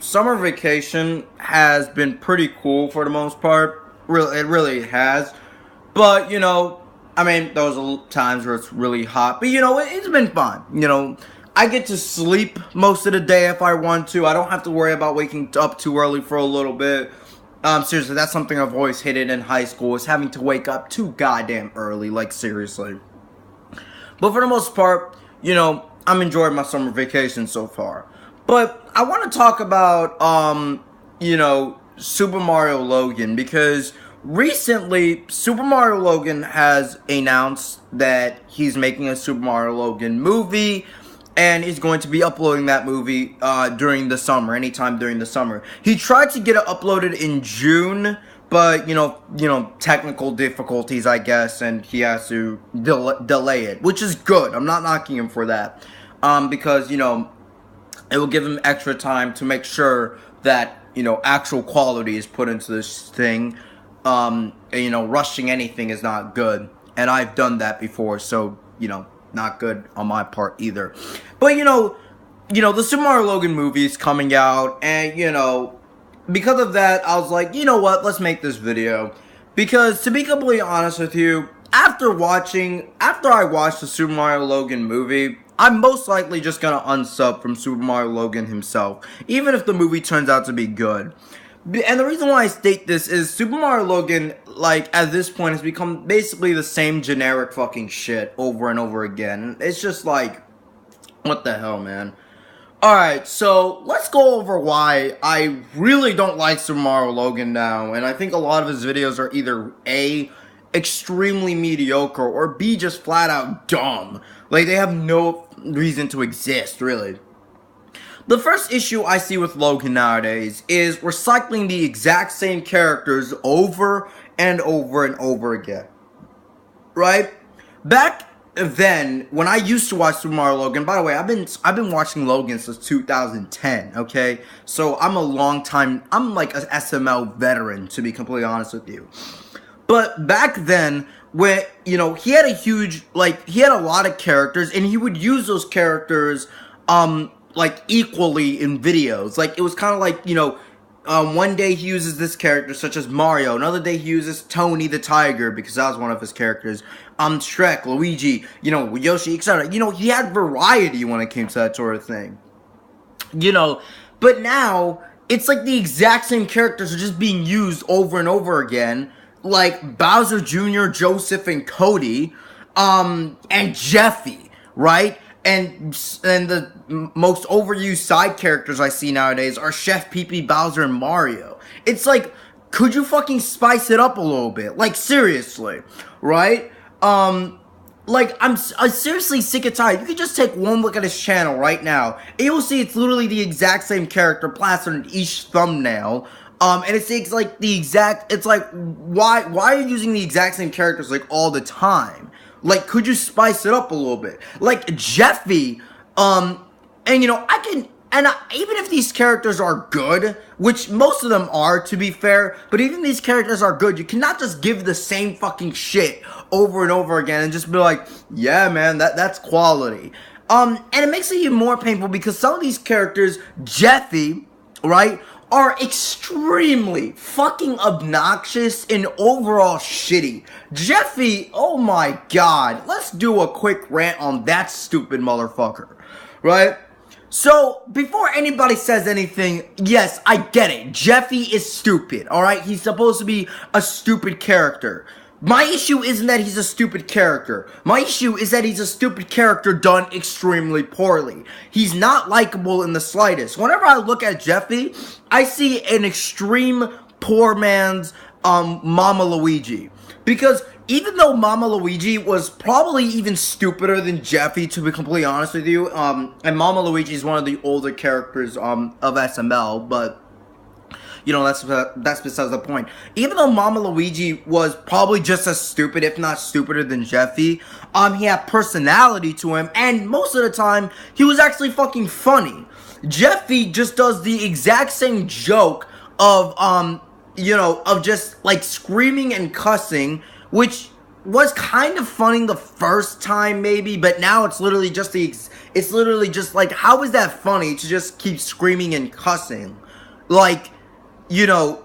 Summer vacation has been pretty cool for the most part. It really has. But, those are times where it's really hot. But, it's been fun. I get to sleep most of the day if I want to. I don't have to worry about waking up too early for a little bit. Seriously, that's something I've always hated in high school, is having to wake up too goddamn early. Like, seriously. But for the most part, I'm enjoying my summer vacation so far. But I want to talk about, Super Mario Logan, because recently Super Mario Logan has announced that he's making a Super Mario Logan movie, and he's going to be uploading that movie during the summer, anytime during the summer. He tried to get it uploaded in June, but, technical difficulties, I guess, and he has to delay it, which is good. I'm not knocking him for that, because, it will give him extra time to make sure that, actual quality is put into this thing. Rushing anything is not good, and I've done that before, so, not good on my part either. But, the Super Mario Logan movie is coming out, and, because of that, I was like, you know what, let's make this video. Because, to be completely honest with you, after I watched the Super Mario Logan movie, I'm most likely just gonna unsub from Super Mario Logan himself, even if the movie turns out to be good. And the reason why I state this is Super Mario Logan, at this point, has become basically the same generic fucking shit over and over again. It's just like, what the hell, man? Alright, so let's go over why I really don't like Super Mario Logan now, and I think a lot of his videos are either A, extremely mediocre, or B, just flat out dumb. Like, they have no reason to exist, really. The first issue I see with Logan nowadays is recycling the exact same characters over and over and over again. Right? Back then, when I used to watch Super Mario Logan, by the way, I've been watching Logan since 2010, okay? So I'm I'm like an SML veteran, to be completely honest with you. But back then, when, he had he had a lot of characters, and he would use those characters, equally in videos. Like, it was kind of like, one day he uses this character, such as Mario. Another day he uses Tony the Tiger, because that was one of his characters. Shrek, Luigi, Yoshi, etc. He had variety when it came to that sort of thing. But now, it's like the exact same characters are just being used over and over again. Like Bowser Jr., Joseph, and Cody, and Jeffy, right? And the most overused side characters I see nowadays are Chef Pee-Pee, Bowser, and Mario. It's like, could you fucking spice it up a little bit? Like, seriously, right? I'm seriously sick and tired. You could just take one look at his channel right now, and you'll see it's literally the exact same character plastered in each thumbnail. And it's like the exact, it's like, why are you using the exact same characters, like, all the time? Like, could you spice it up a little bit? Like, Jeffy, even if these characters are good, which most of them are, to be fair, but even these characters are good, you cannot just give the same fucking shit over and over again and just be like, yeah, man, that's quality. And it makes it even more painful because some of these characters, Jeffy, right, are extremely fucking obnoxious and overall shitty. Jeffy, oh my god, let's do a quick rant on that stupid motherfucker, right? So, before anybody says anything, yes, I get it. Jeffy is stupid, alright? He's supposed to be a stupid character. My issue isn't that he's a stupid character. My issue is that he's a stupid character done extremely poorly. He's not likable in the slightest. Whenever I look at Jeffy, I see an extreme poor man's Mama Luigi. Because even though Mama Luigi was probably even stupider than Jeffy, to be completely honest with you, and Mama Luigi is one of the older characters of SML, but that's besides the point. Even though Mama Luigi was probably just as stupid, if not stupider than Jeffy, he had personality to him, and most of the time, he was actually fucking funny. Jeffy just does the exact same joke of, of just, like, screaming and cussing, which was kind of funny the first time, maybe, but now it's literally just the It's literally just like, how is that funny to just keep screaming and cussing? Like, you know,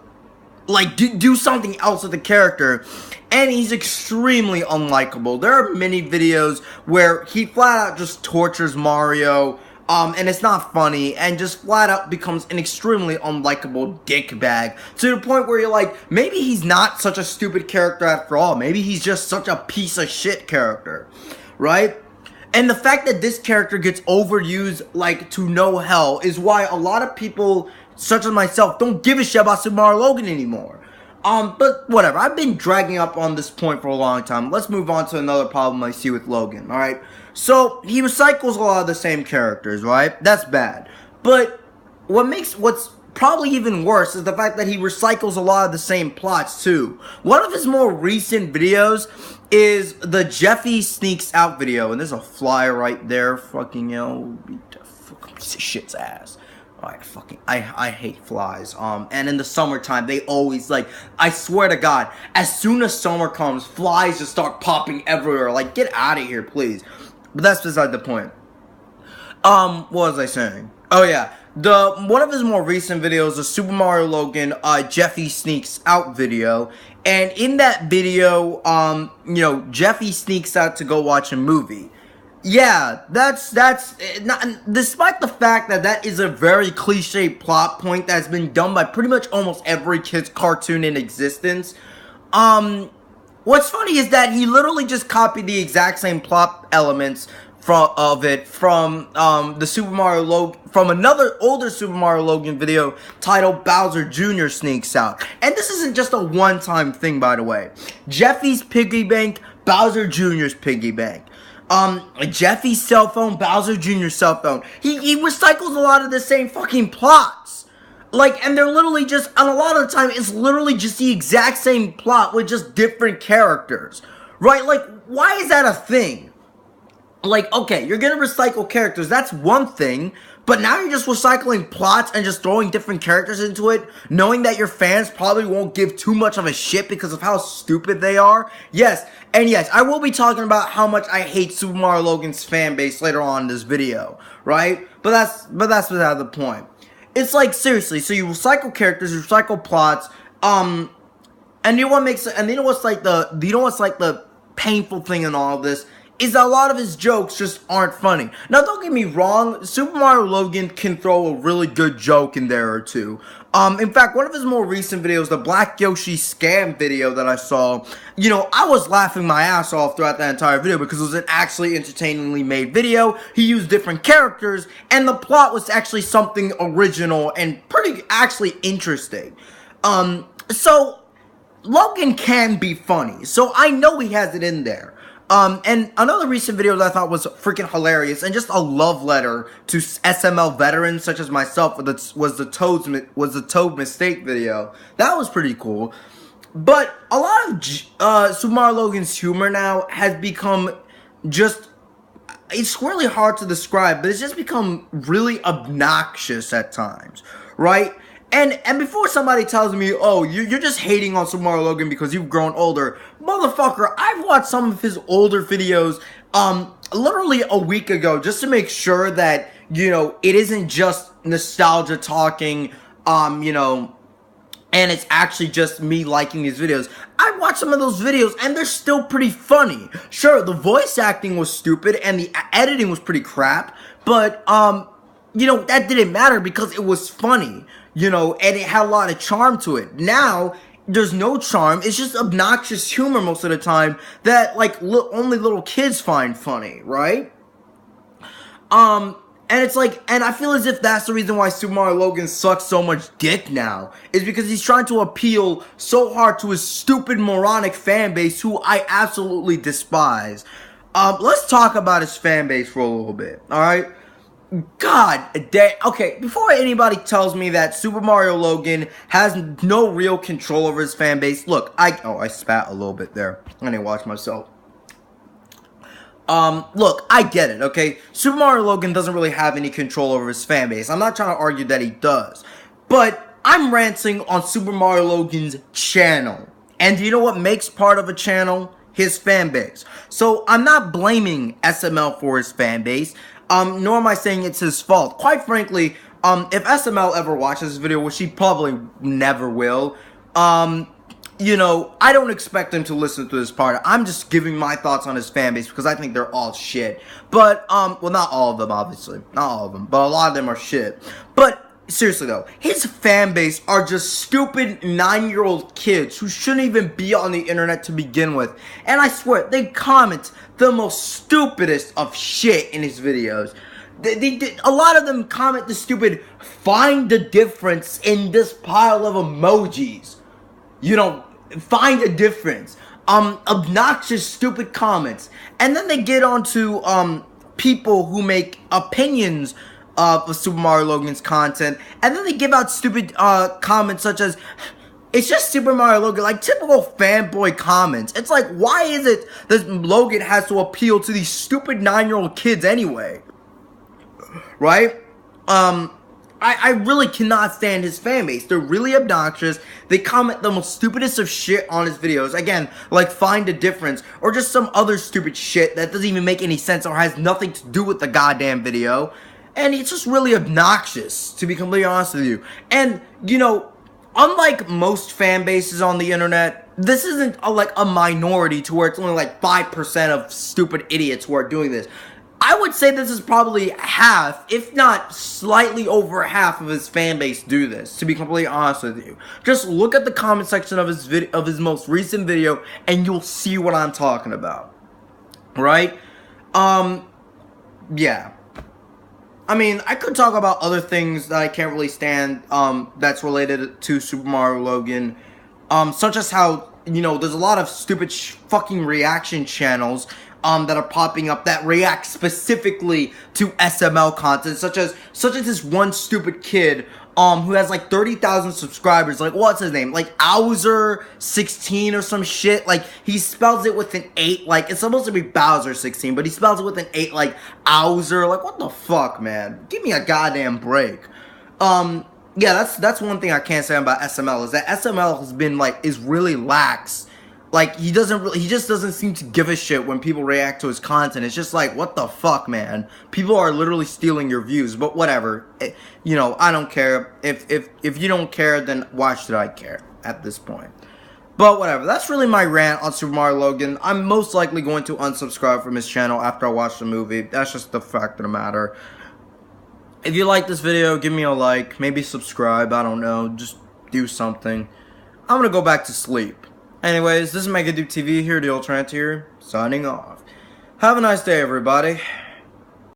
like, do something else with the character. And he's extremely unlikable. There are many videos where he flat out just tortures Mario, and it's not funny, and just flat out becomes an extremely unlikable dickbag, to the point where you're like, maybe he's not such a stupid character after all. Maybe he's just such a piece of shit character, right? And the fact that this character gets overused, like, to no hell, is why a lot of people, such as myself, don't give a shit about Super Mario Logan anymore. But whatever, I've been dragging up on this point for a long time. Let's move on to another problem I see with Logan, alright? So, he recycles a lot of the same characters, right? That's bad. But what's probably even worse is the fact that he recycles a lot of the same plots, too. One of his more recent videos is the Jeffy Sneaks Out video, and there's a fly right there, fucking, beat the fucking piece of shit's ass. I hate flies. And in the summertime, they always, like, I swear to God, as soon as summer comes, flies just start popping everywhere. Like, get out of here, please. But that's beside the point. What was I saying? Oh, yeah. One of his more recent videos, the Super Mario Logan, Jeffy Sneaks Out video. And in that video, you know, Jeffy sneaks out to go watch a movie. Yeah, that's not, despite the fact that that is a very cliche plot point that's been done by pretty much almost every kid's cartoon in existence. What's funny is that he literally just copied the exact same plot elements from the Super Mario Logan, from another older Super Mario Logan video titled Bowser Jr. Sneaks Out. And this isn't just a one-time thing, by the way. Jeffy's piggy bank, Bowser Jr.'s piggy bank. Jeffy's cell phone, Bowser Jr.'s cell phone. He recycles a lot of the same fucking plots. Like, and they're literally just, and a lot of the time, it's literally just the exact same plot with just different characters. Right? Like, why is that a thing? Like, okay, you're gonna recycle characters, that's one thing, but now you're just recycling plots and just throwing different characters into it, knowing that your fans probably won't give too much of a shit because of how stupid they are. Yes, and yes, I will be talking about how much I hate Super Mario Logan's fan base later on in this video, right? But that's beside the point. It's like, seriously, so you recycle characters, you recycle plots, and you know what makes it, and you know what's like the painful thing in all of this? Is that a lot of his jokes just aren't funny. Now, don't get me wrong, Super Mario Logan can throw a really good joke in there or two. In fact, one of his more recent videos, the Black Yoshi scam video that I saw, you know, I was laughing my ass off throughout that entire video because it was an actually entertainingly made video. He used different characters, and the plot was actually something original and pretty actually interesting. So, Logan can be funny, so I know he has it in there. And another recent video that I thought was freaking hilarious and just a love letter to SML veterans such as myself was the Toad Mistake video. That was pretty cool. But a lot of Super Mario Logan's humor now has become just, it's really hard to describe, but it's just become really obnoxious at times, right? And before somebody tells me, oh, you're just hating on Super Mario Logan because you've grown older, motherfucker, I've watched some of his older videos, literally a week ago, just to make sure that, you know, it isn't just nostalgia talking, you know, and it's actually just me liking these videos. I watched some of those videos, and they're still pretty funny. Sure, the voice acting was stupid, and the editing was pretty crap, but, you know, that didn't matter because it was funny. You know, and it had a lot of charm to it. Now, there's no charm. It's just obnoxious humor most of the time that, like, only little kids find funny, right? And it's like, and I feel as if that's the reason why Super Mario Logan sucks so much dick now. Is because he's trying to appeal so hard to his stupid, moronic fan base who I absolutely despise. Let's talk about his fan base for a little bit, alright? God damn. Okay, before anybody tells me that Super Mario Logan has no real control over his fan base, look, I spat a little bit there. I need to watch myself. Look, I get it, okay? Super Mario Logan doesn't really have any control over his fan base. I'm not trying to argue that he does. But I'm ranting on Super Mario Logan's channel. And do you know what makes part of a channel? His fan base. So I'm not blaming SML for his fan base. nor am I saying it's his fault. Quite frankly, if SML ever watches this video, which he probably never will, you know, I don't expect him to listen to this part. I'm just giving my thoughts on his fan base because I think they're all shit. But, well, not all of them, obviously. Not all of them, but a lot of them are shit. But, seriously though, his fan base are just stupid 9-year-old kids who shouldn't even be on the internet to begin with. And I swear, they comment the most stupidest of shit in his videos. A lot of them comment the stupid, find the difference in this pile of emojis. You know, find a difference. Obnoxious, stupid comments. And then they get on to, people who make opinions of Super Mario Logan's content. And then they give out stupid, comments such as, it's just Super Mario Logan, like typical fanboy comments. It's like, why is it that Logan has to appeal to these stupid 9-year-old kids anyway? Right? I really cannot stand his fan base. They're really obnoxious. They comment the most stupidest of shit on his videos. Again, like find a difference. Or just some other stupid shit that doesn't even make any sense or has nothing to do with the goddamn video. And it's just really obnoxious, to be completely honest with you. And, you know, unlike most fan bases on the internet, this isn't like a minority to where it's only like 5% of stupid idiots who are doing this. I would say this is probably half, if not slightly over half of his fan base do this, to be completely honest with you. Just look at the comment section of his video, of his most recent video, and you'll see what I'm talking about. Right? Yeah. I mean, I could talk about other things that I can't really stand, that's related to Super Mario Logan, such as how, you know, there's a lot of stupid fucking reaction channels that are popping up that react specifically to SML content, such as this one stupid kid who has like 30,000 subscribers. Like, what's his name? Like Bowser16 or some shit. Like, he spells it with an 8. Like, it's supposed to be Bowser16, but he spells it with an 8 like Bowser. Like, what the fuck, man? Give me a goddamn break. Yeah, that's one thing I can't say about SML, is that SML has been like, is really lax. Like, he just doesn't seem to give a shit when people react to his content. It's just like, what the fuck, man? People are literally stealing your views, but whatever. You know, I don't care. If you don't care, then why should I care at this point? But whatever. That's really my rant on Super Mario Logan. I'm most likely going to unsubscribe from his channel after I watch the movie. That's just the fact of the matter. If you like this video, give me a like. Maybe subscribe. I don't know. Just do something. I'm gonna go back to sleep. Anyways, this is MegaDoopTV here, the Ultra Rant here, signing off. Have a nice day, everybody.